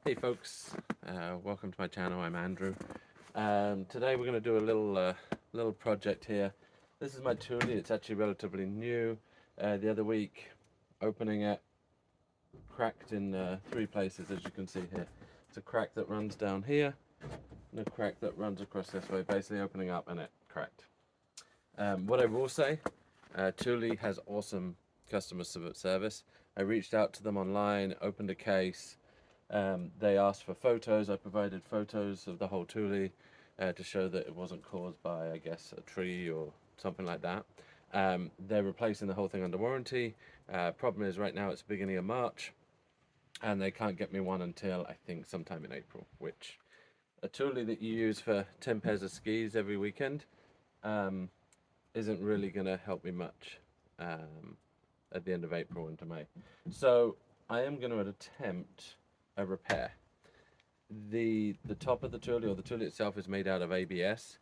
Hey folks, welcome to my channel. I'm Andrew. Today we're going to do a little project here. This is my Thule. It's actually relatively new. The other week, opening it, cracked in 3 places, as you can see here. It's a crack that runs down here, and a crack that runs across this way, basically opening up, and it cracked. What I will say, Thule has awesome customer service. I reached out to them online, opened a case. They asked for photos. I provided photos of the whole Thule to show that it wasn't caused by, I guess, a tree or something like that. They're replacing the whole thing under warranty. Problem is, right now it's the beginning of March, and they can't get me one until I think sometime in April, which a Thule that you use for 10 pairs of skis every weekend um, isn't really going to help me much at the end of April into May. So I am going to attempt a repair. The top of the Thule, or the Thule itself, is made out of ABS,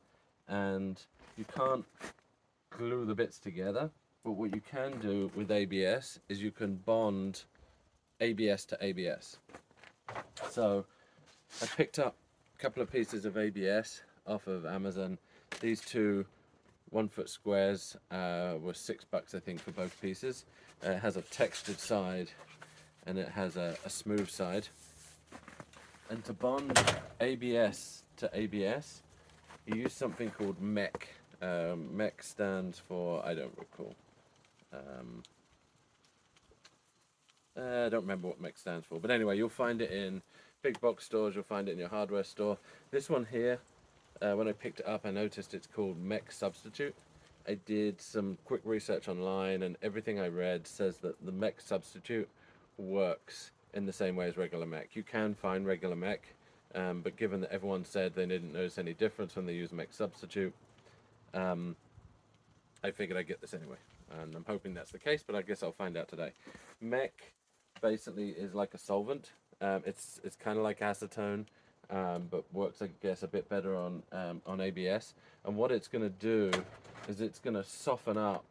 and you can't glue the bits together, but what you can do with ABS is you can bond ABS to ABS. So I picked up a couple of pieces of ABS off of Amazon. These two 1-foot squares were $6, I think, for both pieces. It has a textured side and it has a smooth side. And to bond ABS to ABS, you use something called MEC. MEC stands for, I don't recall. I don't remember what MEC stands for. But anyway, you'll find it in big box stores, you'll find it in your hardware store. This one here, when I picked it up, I noticed it's called MEC Substitute. I did some quick research online, and everything I read says that the MEC Substitute works in the same way as regular MEC. You can find regular MEC, but given that everyone said they didn't notice any difference when they use MEC Substitute, I figured I'd get this anyway. And I'm hoping that's the case, but I guess I'll find out today. MEC basically is like a solvent. It's kind of like acetone, but works, I guess, a bit better on ABS. And what it's going to do is it's going to soften up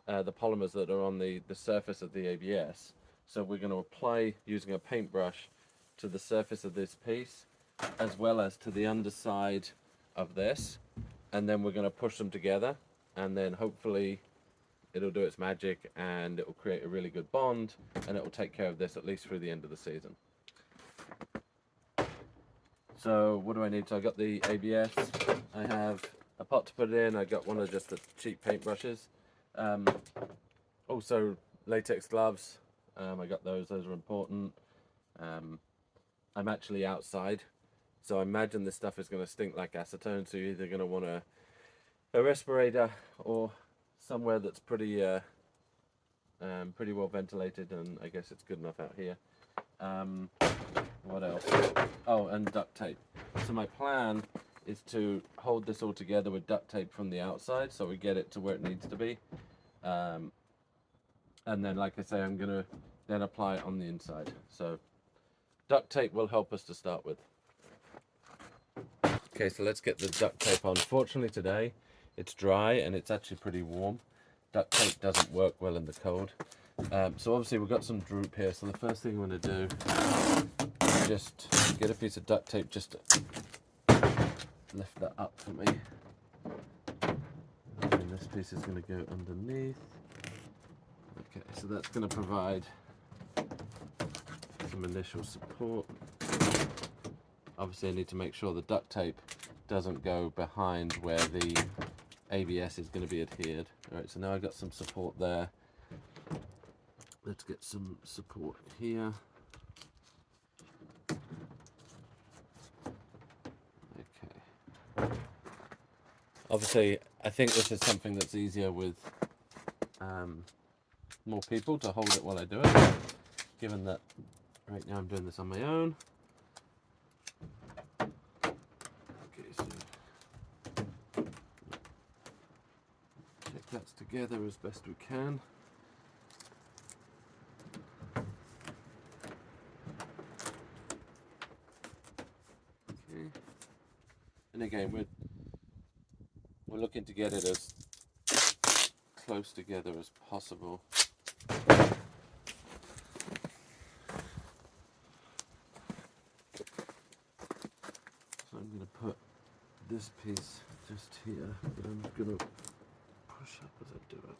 the polymers that are on the surface of the ABS. So we're going to apply, using a paintbrush, to the surface of this piece, as well as to the underside of this. And then we're going to push them together, and then hopefully it'll do its magic and it will create a really good bond, and it will take care of this at least through the end of the season. So what do I need? So I got the ABS, I have a pot to put it in, I got one of just the cheap paintbrushes. Also latex gloves, I got those are important. I'm actually outside, so I imagine this stuff is going to stink like acetone, so you're either going to want a respirator or somewhere that's pretty well ventilated, and I guess it's good enough out here. What else? Oh, and duct tape. So my plan is to hold this all together with duct tape from the outside, so we get it to where it needs to be. And then, like I say, I'm going to then apply it on the inside. So duct tape will help us to start with. Okay, so let's get the duct tape on. Fortunately today, it's dry and it's actually pretty warm. Duct tape doesn't work well in the cold. So obviously we've got some droop here, so the first thing I'm going to do is just get a piece of duct tape just to lift that up for me. And this piece is going to go underneath. Okay, so that's going to provide some initial support. Obviously I need to make sure the duct tape doesn't go behind where the ABS is going to be adhered. Alright, so now I've got some support there. Let's get some support here. Okay. Obviously, I think this is something that's easier with more people to hold it while I do it, given that right now I'm doing this on my own. Okay, so check that's together as best we can. Okay. And again, we're looking to get it as close together as possible. this piece just here that I'm going to push up as I do it.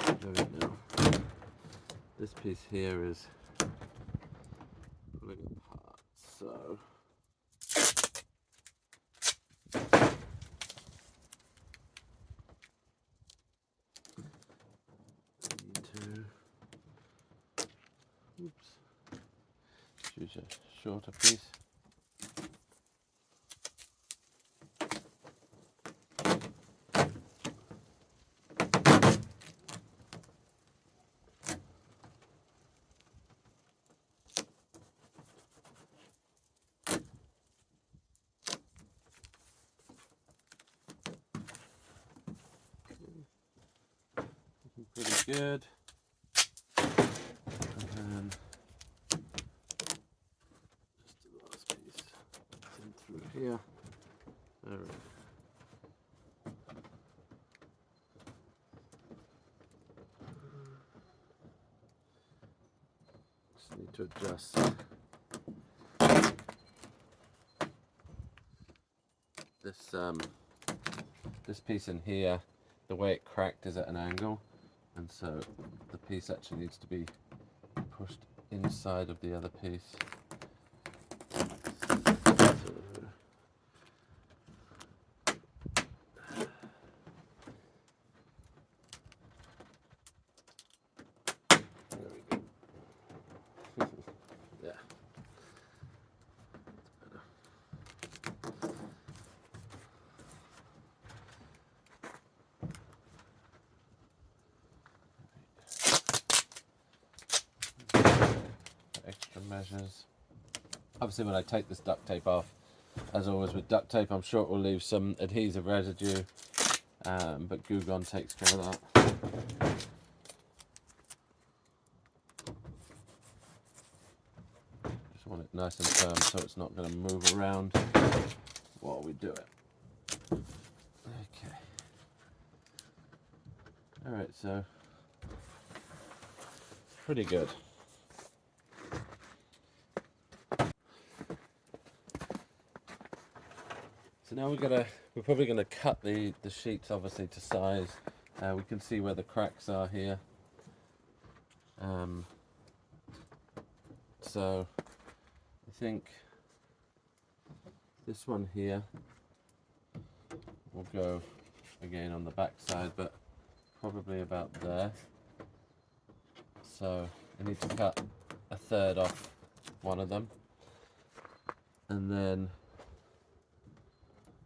Okay. There we go. This piece here is pulling apart, so I need to choose a shorter piece. Pretty good. And then just the last piece in through here. There we go. Just need to adjust this piece in here. The way it cracked is at an angle, and so the piece actually needs to be pushed inside of the other piece. There we go. Yeah. Extra measures. Obviously when I take this duct tape off, as always with duct tape, I'm sure it will leave some adhesive residue, but Glue Gun takes care of that. Just want it nice and firm so it's not going to move around while we do it. Okay. Alright, so pretty good. So now we're probably gonna cut the sheets obviously to size. We can see where the cracks are here. So I think this one here will go again on the back side, but probably about there. So I need to cut a third off one of them, and then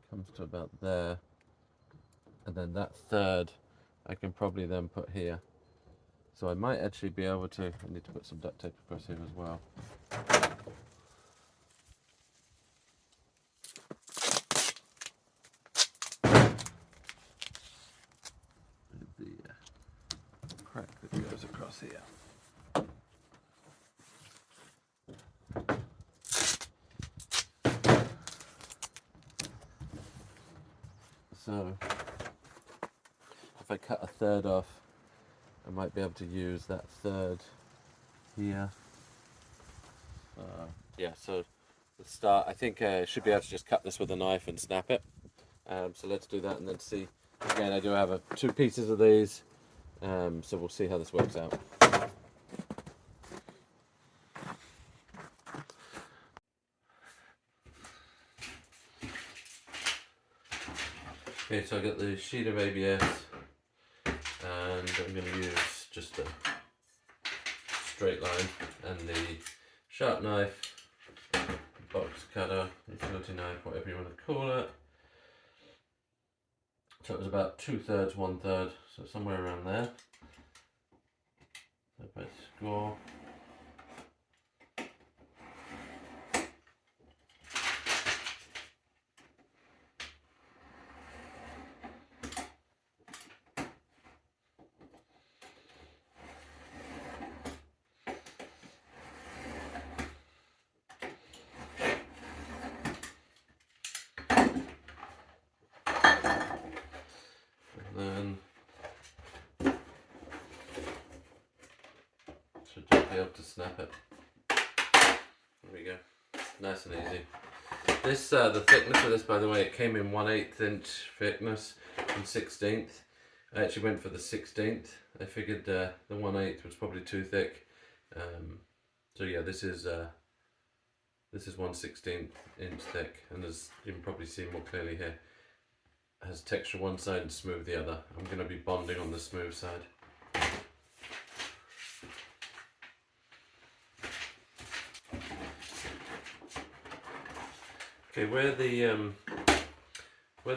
comes to about there, and then that third I can probably then put here. So I might actually be able to, I need to put some duct tape across here as well. The crack that goes across here. So if I cut a third off, I might be able to use that third here. Yeah, so the start, I think I should be able to just cut this with a knife and snap it. So let's do that and then see. Again, I do have two pieces of these, so we'll see how this works out. Okay, so I got the sheet of ABS, and I'm going to use just a straight line, and the sharp knife, box cutter, utility knife, whatever you want to call it. So it was about 2/3, 1/3, so somewhere around there. So if I score. Then should just be able to snap it. There we go. Nice and easy. This, the thickness of this, by the way, it came in 1/8 inch thickness and 1/16. I actually went for the 1/16. I figured the 1/8 was probably too thick. So yeah, this is 1/16 inch thick, and as you can probably see more clearly here, it has texture one side and smooth the other. I'm going to be bonding on the smooth side. Okay, where the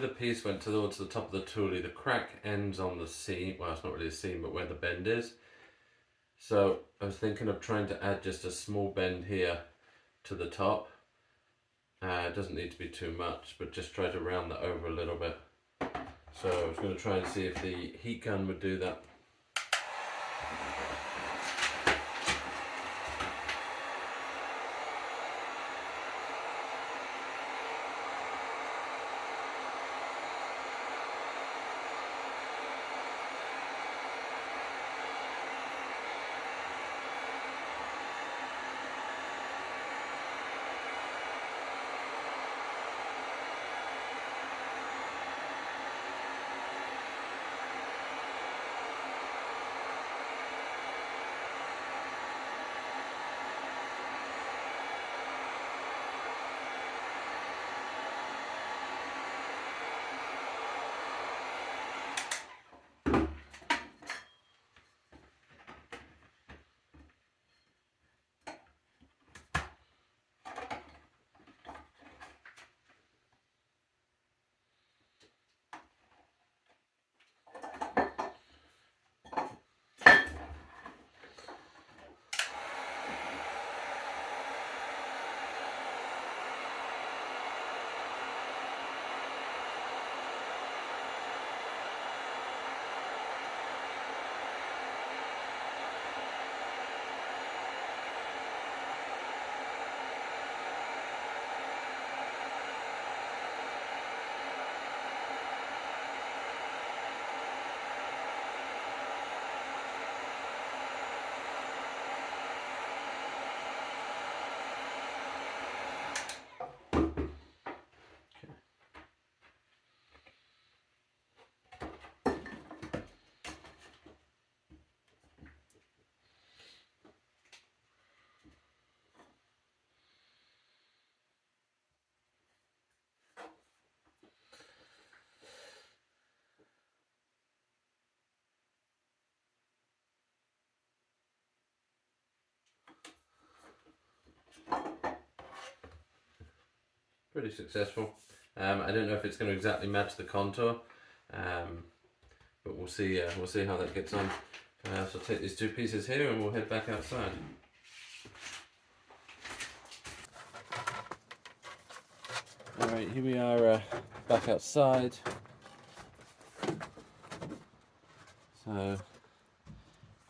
piece went towards the top of the Thule, the crack ends on the seam. Well, it's not really a seam, but where the bend is. So I was thinking of trying to add just a small bend here to the top. It doesn't need to be too much, but just try to round that over a little bit. So I was going to try and see if the heat gun would do that. Pretty successful. I don't know if it's going to exactly match the contour, but we'll see. We'll see how that gets on. So I'll take these two pieces here, and we'll head back outside. All right, here we are back outside. So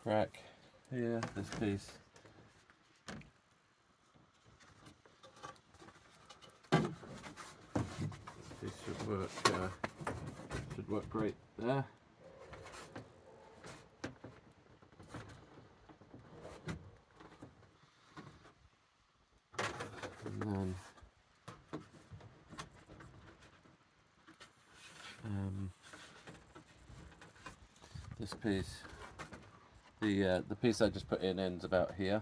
crack here, this piece. This should work great there. And then this piece, the piece I just put in ends about here.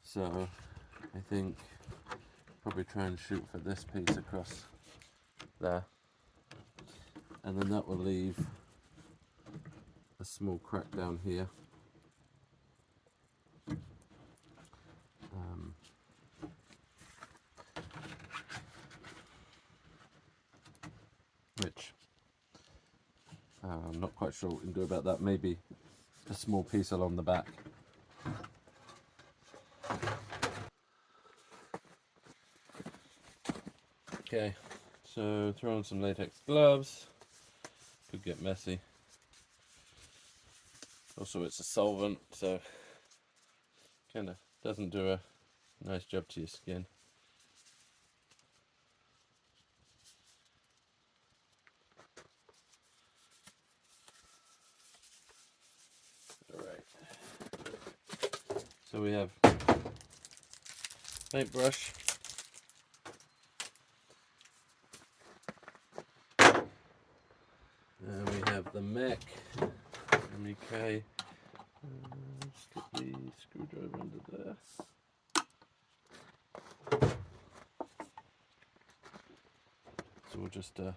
So I think probably try and shoot for this piece across there, and then that will leave a small crack down here. Which I'm not quite sure what we can do about that. Maybe a small piece along the back. Okay, so throw on some latex gloves. Could get messy. Also, it's a solvent, so kind of doesn't do a nice job to your skin. So we have paintbrush, the mech, MEK. Just get the screwdriver under there. So we'll just put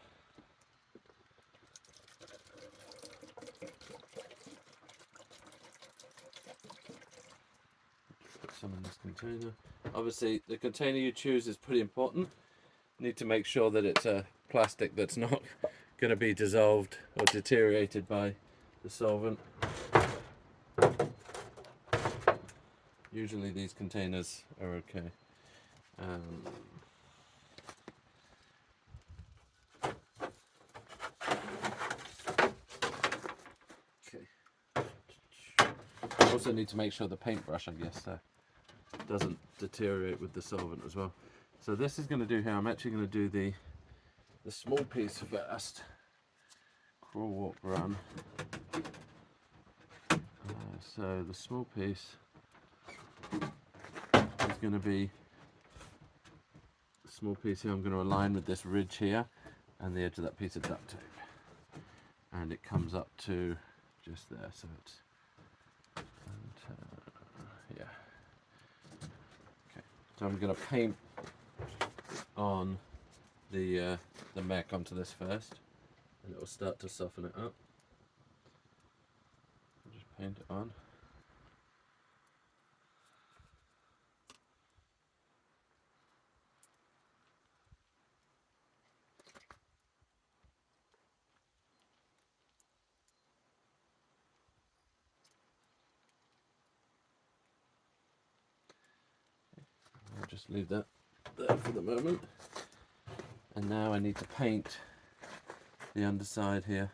some in this container. Obviously, the container you choose is pretty important. You need to make sure that it's a plastic that's not going to be dissolved or deteriorated by the solvent. Usually these containers are okay. Also need to make sure the paintbrush, I guess, doesn't deteriorate with the solvent as well. So this is going to do here, I'm actually going to do the small piece first. Crawl, walk, run. So the small piece is going to be the small piece here. I'm going to align with this ridge here and the edge of that piece of duct tape, and it comes up to just there. So it's yeah. Okay. So I'm going to paint on the mech onto this first, and it will start to soften it up. Just paint it on. I'll just leave that there for the moment. And now I need to paint the underside here.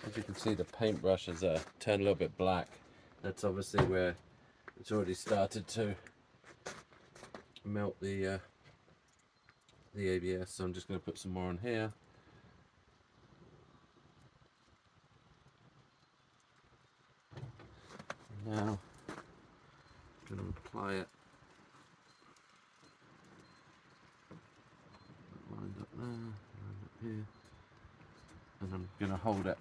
As you can see, the paintbrush has turned a little bit black. That's obviously where it's already started to melt the ABS. So I'm just going to put some more on here. Now I'm going to apply it. Lined up there, lined up here, and I'm going to hold it.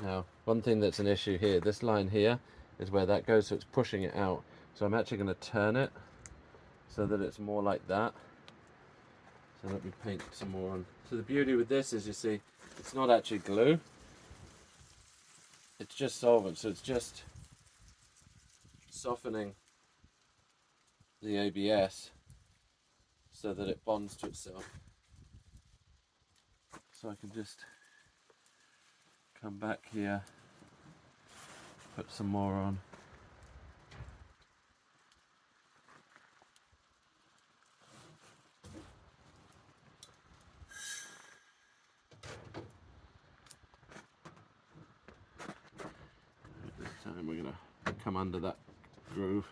Now, one thing that's an issue here, this line here is where that goes, so it's pushing it out. So I'm actually going to turn it so that it's more like that. So let me paint some more on. So the beauty with this is, you see, it's not actually glue. It's just solvent, so it's just softening the ABS so that it bonds to itself. So I can just come back here, put some more on. This time we're going to come under that groove,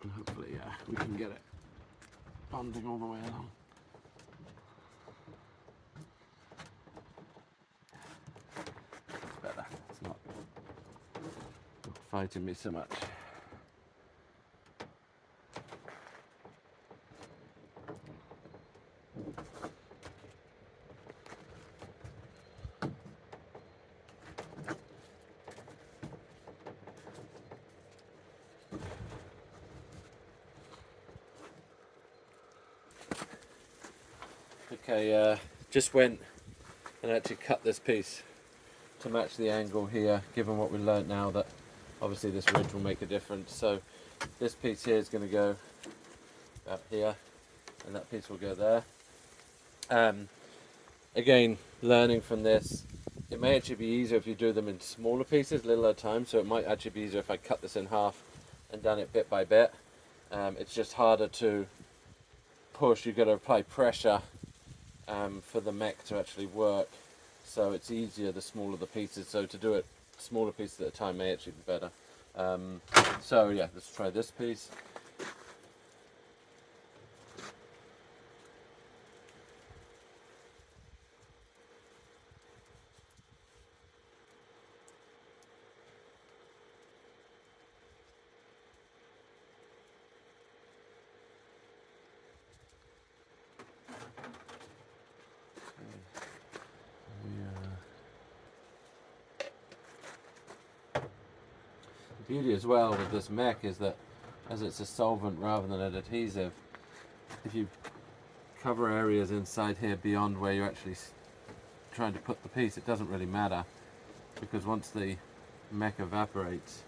and hopefully we can get it bonding all the way along. It's better, it's not fighting me so much. Okay, just went and actually cut this piece to match the angle here, given what we learnt now that obviously this ridge will make a difference. So this piece here is going to go up here, and that piece will go there. Again, learning from this, it may actually be easier if you do them in smaller pieces, little at a time, so it might actually be easier if I cut this in half and done it bit by bit. It's just harder to push. You've got to apply pressure for the mech to actually work, so it's easier the smaller the pieces. So to do it smaller pieces at a time may actually be better. So yeah, let's try this piece. The beauty as well with this mech is that as it's a solvent rather than an adhesive, if you cover areas inside here beyond where you're actually trying to put the piece, it doesn't really matter, because once the mech evaporates,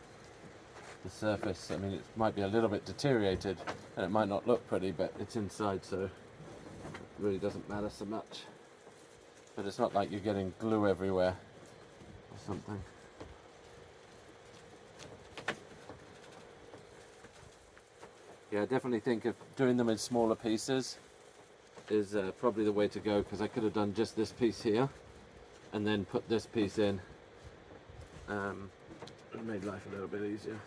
the surface, I mean, it might be a little bit deteriorated and it might not look pretty, but it's inside, so it really doesn't matter so much. But it's not like you're getting glue everywhere or something. Yeah, I definitely think of doing them in smaller pieces is probably the way to go, because I could have done just this piece here and then put this piece in. It made life a little bit easier.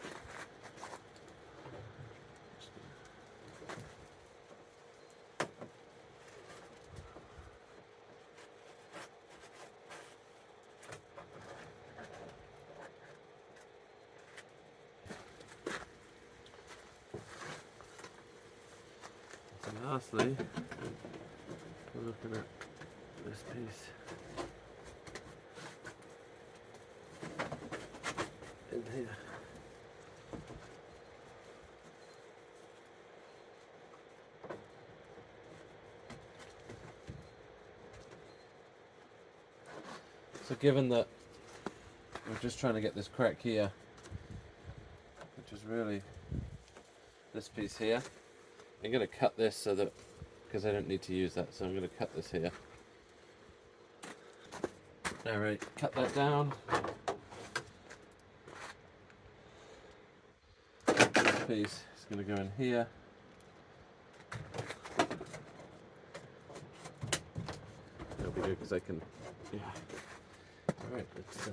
And lastly, we're looking at this piece in here. So given that we're just trying to get this crack here, which is really this piece here, I'm going to cut this so that, because I don't need to use that, so I'm going to cut this here. Alright, cut that down. This piece is going to go in here. That'll be good because I can, yeah. Alright, let's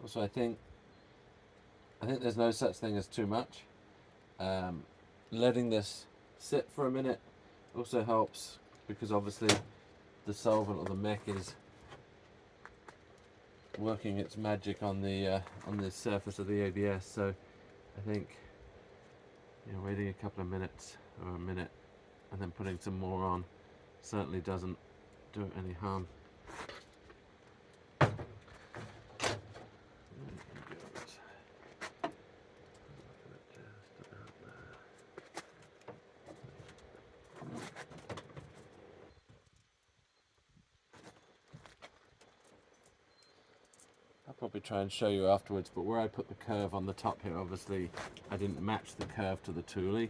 also, I think there's no such thing as too much. Letting this sit for a minute also helps, because obviously the solvent or the mech is working its magic on the surface of the ABS. So I think, you know, waiting a couple of minutes or a minute and then putting some more on certainly doesn't do it any harm. I'll probably try and show you afterwards, but where I put the curve on the top here, obviously I didn't match the curve to the Thule,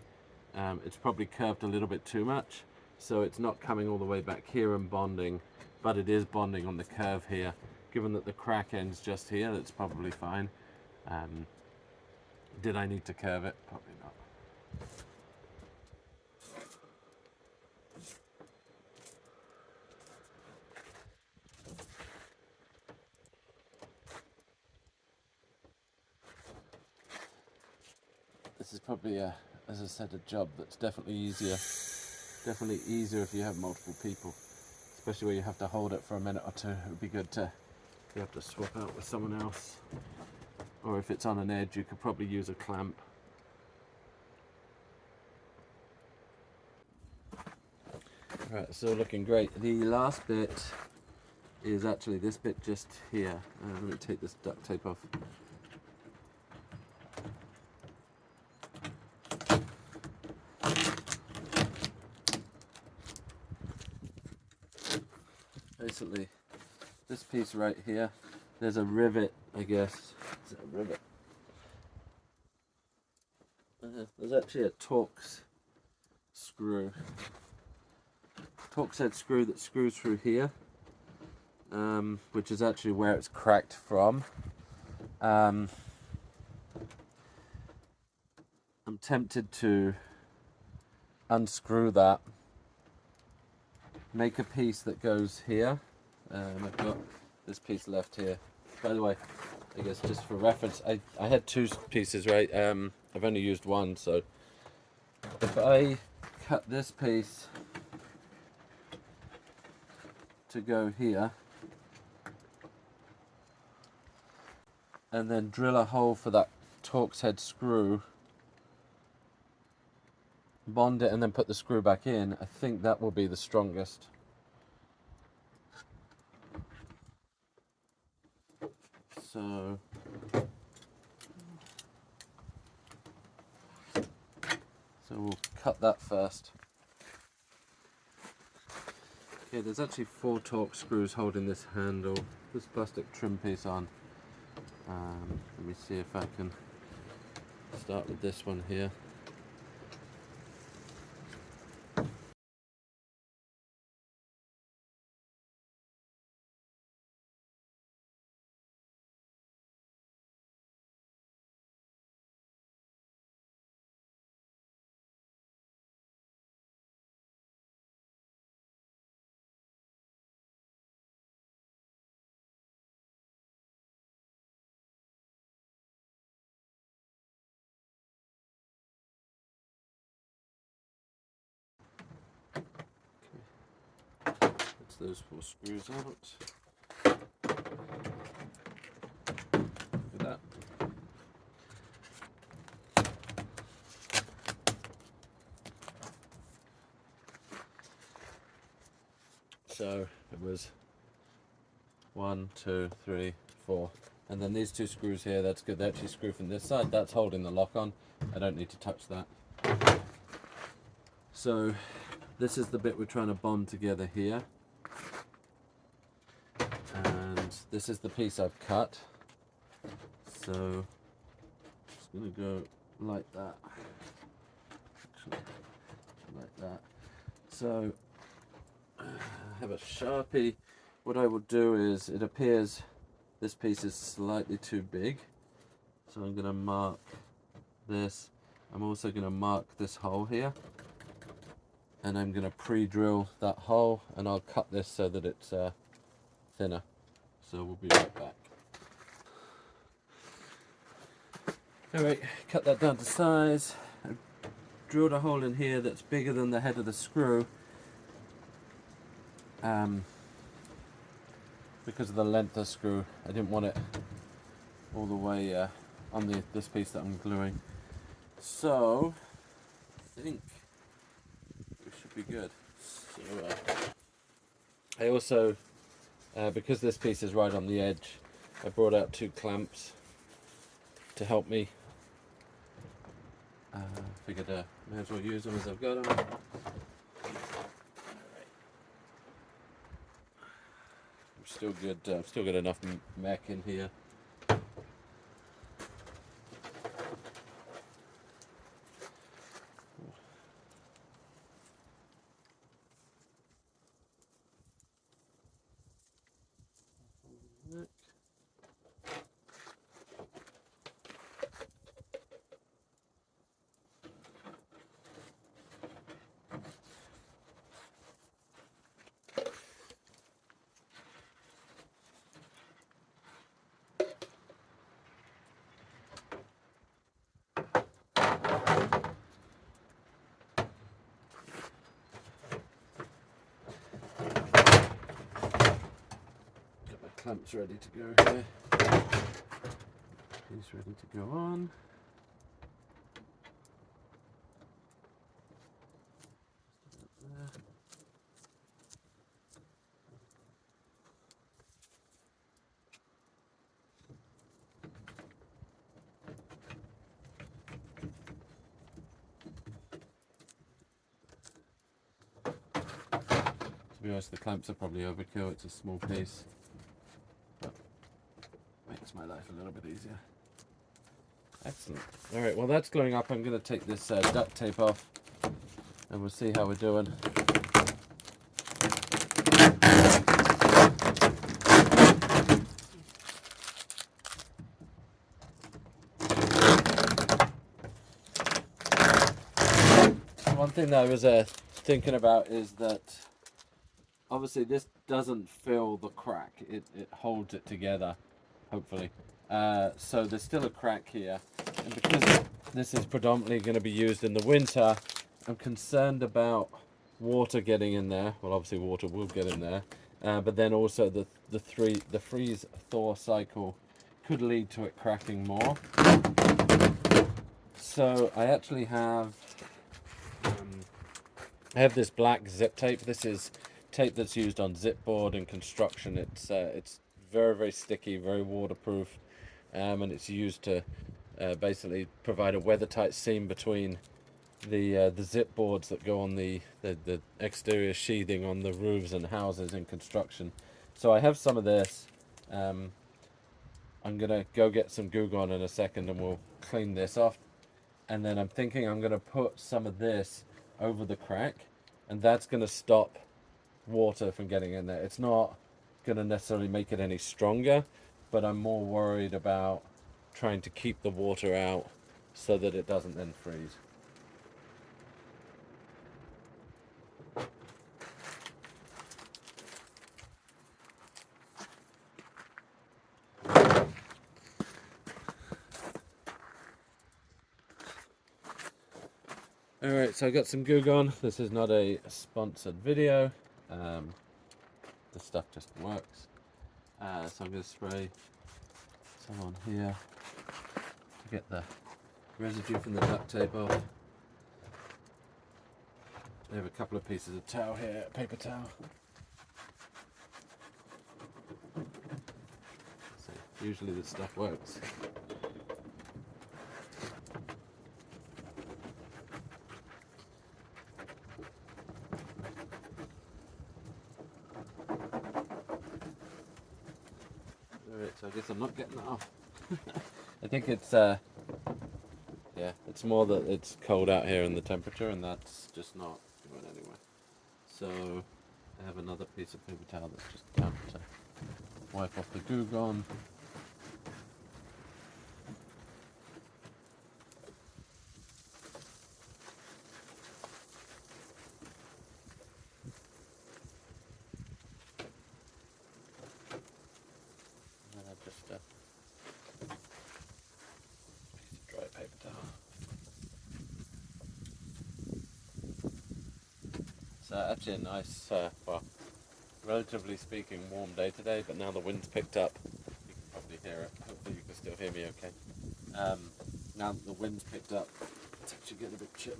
It's probably curved a little bit too much, so it's not coming all the way back here and bonding, but it is bonding on the curve here. Given that the crack end's just here, that's probably fine. Did I need to curve it? Probably not. This is probably, as I said, a job that's definitely easier. Definitely easier if you have multiple people, especially where you have to hold it for a minute or two. It would be good to be able to swap out with someone else. Or if it's on an edge, you could probably use a clamp. Right, so looking great. The last bit is actually this bit just here. Let me take this duct tape off. Basically, this piece right here, there's a rivet, I guess. Is it a rivet? There's actually a Torx screw. Torx head screw that screws through here, which is actually where it's cracked from. I'm tempted to unscrew that, make a piece that goes here. I've got this piece left here. By the way, I guess just for reference, I had two pieces, right? I've only used one, so if I cut this piece to go here and then drill a hole for that Torx head screw, bond it and then put the screw back in, I think that will be the strongest. So we'll cut that first. Okay, there's actually 4 Torx screws holding this handle, this plastic trim piece on. Let me see if I can start with this one here. That's those 4 screws out. Look at that. So it was 1, 2, 3, 4. And then these 2 screws here, that's good. They actually screw from this side. That's holding the lock on. I don't need to touch that. So this is the bit we're trying to bond together here. And this is the piece I've cut. So it's going to go like that. Actually, like that. So I have a Sharpie. What I will do is, it appears this piece is slightly too big. So I'm going to mark this. I'm also going to mark this hole here. And I'm going to pre-drill that hole, and I'll cut this so that it's thinner. So we'll be right back. Alright, cut that down to size. I drilled a hole in here that's bigger than the head of the screw. Because of the length of the screw, I didn't want it all the way on this piece that I'm gluing. So I think we should be good. So I also, because this piece is right on the edge, I brought out 2 clamps to help me. Figured may as well use them as I've got them. Still good. Still got enough mech in here. clamps ready to go here. He's ready to go on. To be honest, the clamps are probably overkill. It's a small piece, but makes my life a little bit easier. Excellent. All right, well that's gluing up. I'm going to take this duct tape off and we'll see how we're doing. One thing that I was thinking about is that obviously this doesn't fill the crack. It holds it together, hopefully. So there's still a crack here. And because this is predominantly going to be used in the winter, I'm concerned about water getting in there. Well, obviously water will get in there. But then also the freeze-thaw cycle could lead to it cracking more. So I actually have this black zip tape. This is tape that's used on zip board and construction. It's very, very sticky, very waterproof, and it's used to basically provide a weather-tight seam between the zip boards that go on the exterior sheathing on the roofs and houses in construction. So I have some of this. I'm gonna go get some Goo Gone in a second and we'll clean this off. And then I'm thinking I'm gonna put some of this over the crack, and that's gonna stop water from getting in there. It's not gonna necessarily make it any stronger, but I'm more worried about trying to keep the water out so that it doesn't then freeze. Alright, so I got some Goo Gone. This is not a sponsored video. The stuff just works. So I'm going to spray some on here to get the residue from the duct tape off. I have a couple of pieces of towel here, paper towel. So usually this stuff works. Alright, so I guess I'm not getting that off. I think it's yeah, it's more that it's cold out here in the temperature, and that's just not going anywhere. So I have another piece of paper towel that's just damp to wipe off the Goo Gone. And then just piece of dry paper towel. It's actually a nice, well, relatively speaking, warm day today, but now the wind's picked up. You can probably hear it. Hopefully you can still hear me okay. Now that the wind's picked up, it's actually getting a bit chilly.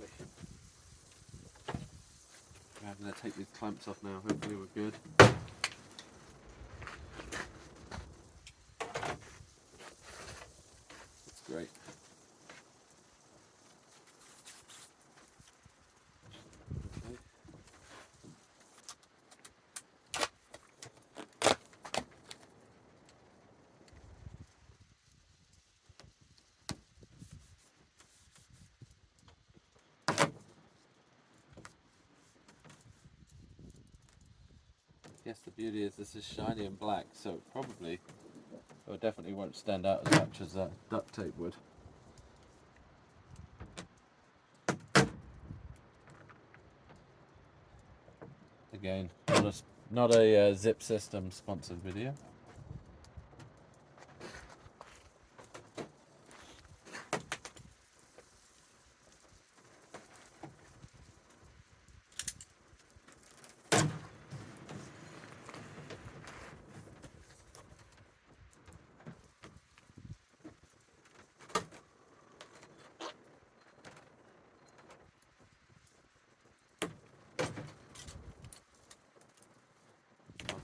I'm going to take these clamps off now. Hopefully we're good. That's great. Yes, the beauty is this is shiny and black, so it definitely won't stand out as much as duct tape would. Again, not a Zip System sponsored video.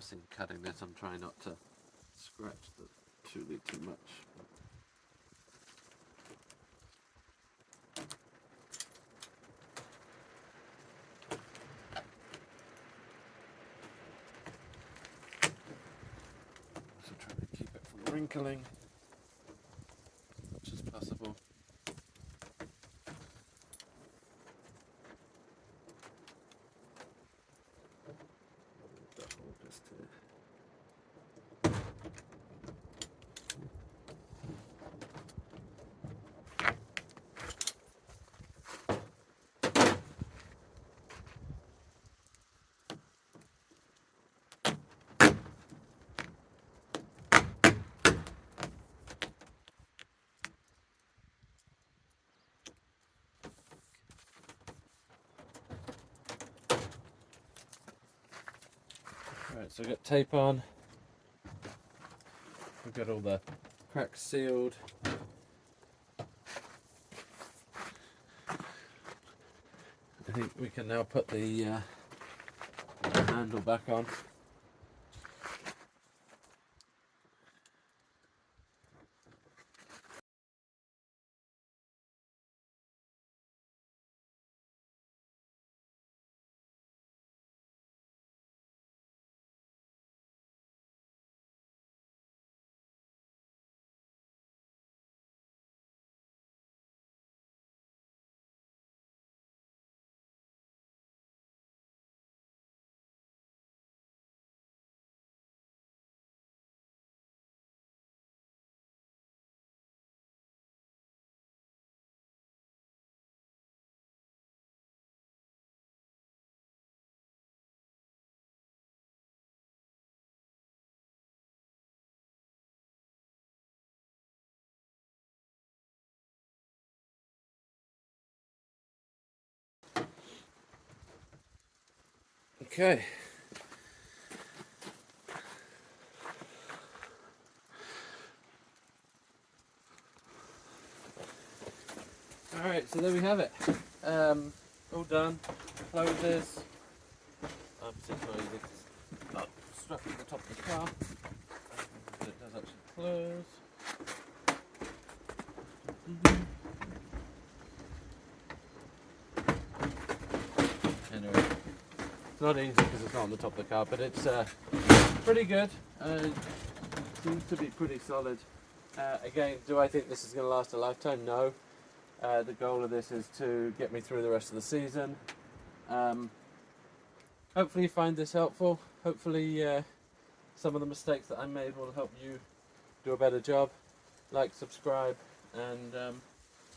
guessing cutting this, I'm trying not to scratch the Thule too much. Also trying to keep it from wrinkling as much as possible. Right, so we've got tape on, we've got all the cracks sealed. I think we can now put the handle back on. Okay. Alright, so there we have it. All done. Closes. Strapped to the top of the car. It does actually close. Anyway, it's not easy because it's not on the top of the car, but it's pretty good. Seems to be pretty solid. Again, do I think this is going to last a lifetime? No. The goal of this is to get me through the rest of the season. Hopefully you find this helpful. Hopefully some of the mistakes that I made will help you do a better job. Like, subscribe, and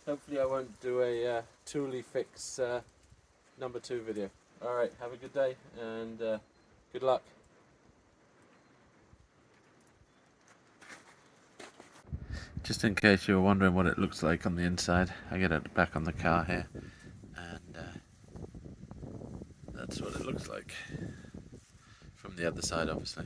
hopefully I won't do a Thule fix number 2 video. Alright, have a good day, and good luck. Just in case you were wondering what it looks like on the inside, I get it back on the car here, and that's what it looks like from the other side, obviously.